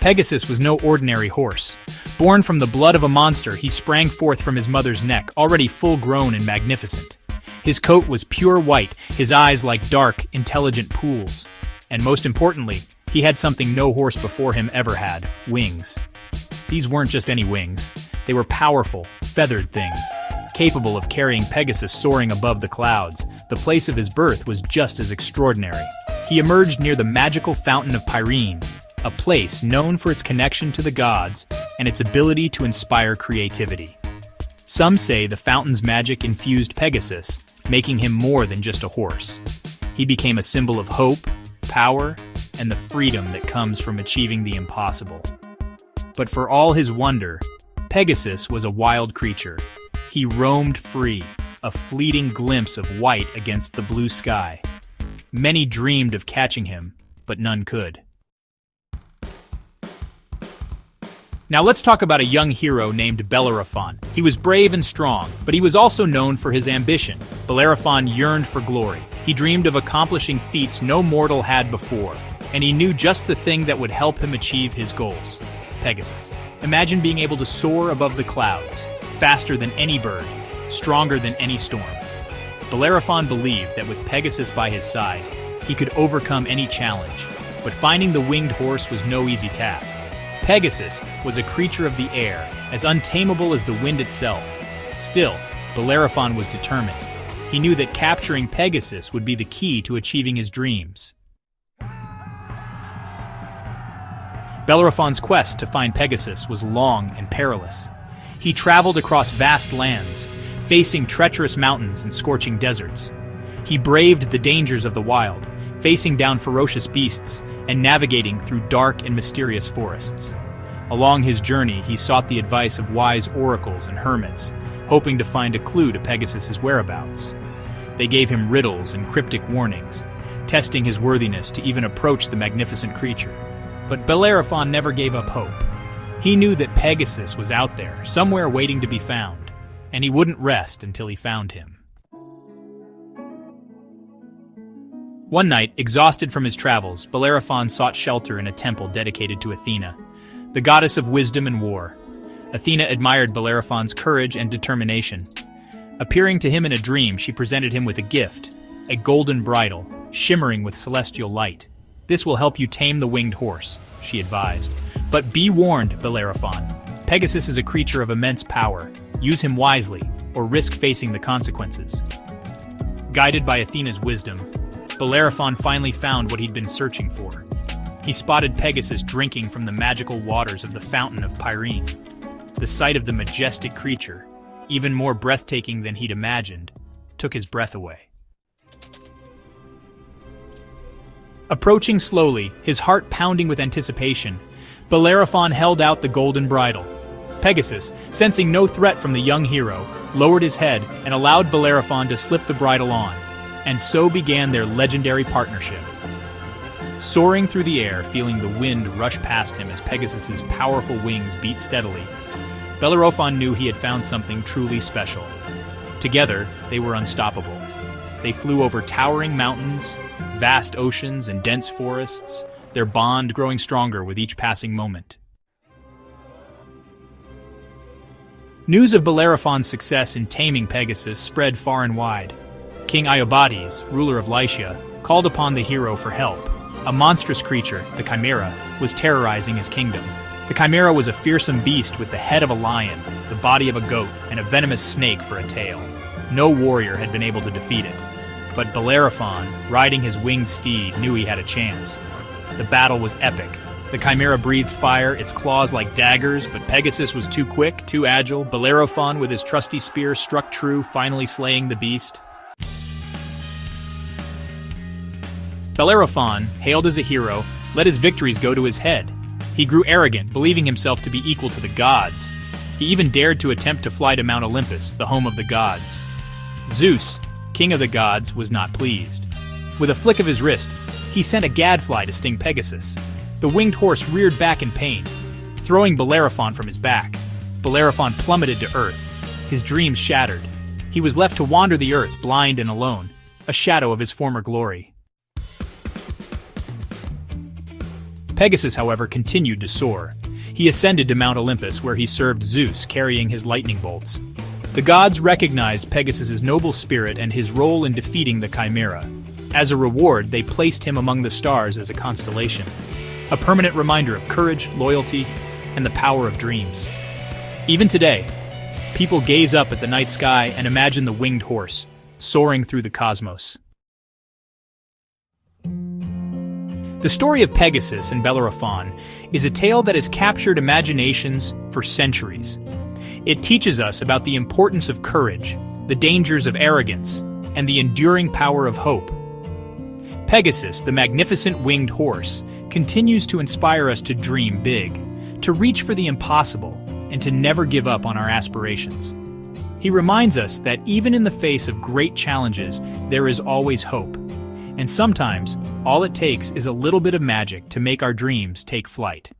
Pegasus was no ordinary horse. Born from the blood of a monster, he sprang forth from his mother's neck, already full-grown and magnificent. His coat was pure white, his eyes like dark, intelligent pools. And most importantly, he had something no horse before him ever had: wings. These weren't just any wings. They were powerful, feathered things, capable of carrying Pegasus soaring above the clouds. The place of his birth was just as extraordinary. He emerged near the magical fountain of Pirene, a place known for its connection to the gods and its ability to inspire creativity. Some say the fountain's magic infused Pegasus, making him more than just a horse. He became a symbol of hope, power, and the freedom that comes from achieving the impossible. But for all his wonder, Pegasus was a wild creature. He roamed free, a fleeting glimpse of white against the blue sky. Many dreamed of catching him, but none could. Now let's talk about a young hero named Bellerophon. He was brave and strong, but he was also known for his ambition. Bellerophon yearned for glory. He dreamed of accomplishing feats no mortal had before, and he knew just the thing that would help him achieve his goals: Pegasus. Imagine being able to soar above the clouds, faster than any bird, stronger than any storm. Bellerophon believed that with Pegasus by his side, he could overcome any challenge, but finding the winged horse was no easy task. Pegasus was a creature of the air, as untamable as the wind itself. Still, Bellerophon was determined. He knew that capturing Pegasus would be the key to achieving his dreams. Bellerophon's quest to find Pegasus was long and perilous. He traveled across vast lands, facing treacherous mountains and scorching deserts. He braved the dangers of the wild, facing down ferocious beasts and navigating through dark and mysterious forests. Along his journey, he sought the advice of wise oracles and hermits, hoping to find a clue to Pegasus's whereabouts. They gave him riddles and cryptic warnings, testing his worthiness to even approach the magnificent creature. But Bellerophon never gave up hope. He knew that Pegasus was out there, somewhere waiting to be found, and he wouldn't rest until he found him. One night, exhausted from his travels, Bellerophon sought shelter in a temple dedicated to Athena, the goddess of wisdom and war. Athena admired Bellerophon's courage and determination. Appearing to him in a dream, she presented him with a gift, a golden bridle, shimmering with celestial light. "This will help you tame the winged horse," she advised. "But be warned, Bellerophon. Pegasus is a creature of immense power. Use him wisely, or risk facing the consequences." Guided by Athena's wisdom, Bellerophon finally found what he'd been searching for. He spotted Pegasus drinking from the magical waters of the fountain of Pirene. The sight of the majestic creature, even more breathtaking than he'd imagined, took his breath away. Approaching slowly, his heart pounding with anticipation, Bellerophon held out the golden bridle. Pegasus, sensing no threat from the young hero, lowered his head and allowed Bellerophon to slip the bridle on. And so began their legendary partnership. Soaring through the air, feeling the wind rush past him as Pegasus's powerful wings beat steadily, Bellerophon knew he had found something truly special. Together, they were unstoppable. They flew over towering mountains, vast oceans, and dense forests, their bond growing stronger with each passing moment. News of Bellerophon's success in taming Pegasus spread far and wide. King Iobates, ruler of Lycia, called upon the hero for help. A monstrous creature, the Chimera, was terrorizing his kingdom. The Chimera was a fearsome beast with the head of a lion, the body of a goat, and a venomous snake for a tail. No warrior had been able to defeat it. But Bellerophon, riding his winged steed, knew he had a chance. The battle was epic. The Chimera breathed fire, its claws like daggers, but Pegasus was too quick, too agile. Bellerophon, with his trusty spear, struck true, finally slaying the beast. Bellerophon, hailed as a hero, let his victories go to his head. He grew arrogant, believing himself to be equal to the gods. He even dared to attempt to fly to Mount Olympus, the home of the gods. Zeus, king of the gods, was not pleased. With a flick of his wrist, he sent a gadfly to sting Pegasus. The winged horse reared back in pain, throwing Bellerophon from his back. Bellerophon plummeted to earth, his dreams shattered. He was left to wander the earth, blind and alone, a shadow of his former glory. Pegasus, however, continued to soar. He ascended to Mount Olympus, where he served Zeus, carrying his lightning bolts. The gods recognized Pegasus's noble spirit and his role in defeating the Chimera. As a reward, they placed him among the stars as a constellation, a permanent reminder of courage, loyalty, and the power of dreams. Even today, people gaze up at the night sky and imagine the winged horse, soaring through the cosmos. The story of Pegasus and Bellerophon is a tale that has captured imaginations for centuries. It teaches us about the importance of courage, the dangers of arrogance, and the enduring power of hope. Pegasus, the magnificent winged horse, continues to inspire us to dream big, to reach for the impossible, and to never give up on our aspirations. He reminds us that even in the face of great challenges, there is always hope. And sometimes, all it takes is a little bit of magic to make our dreams take flight.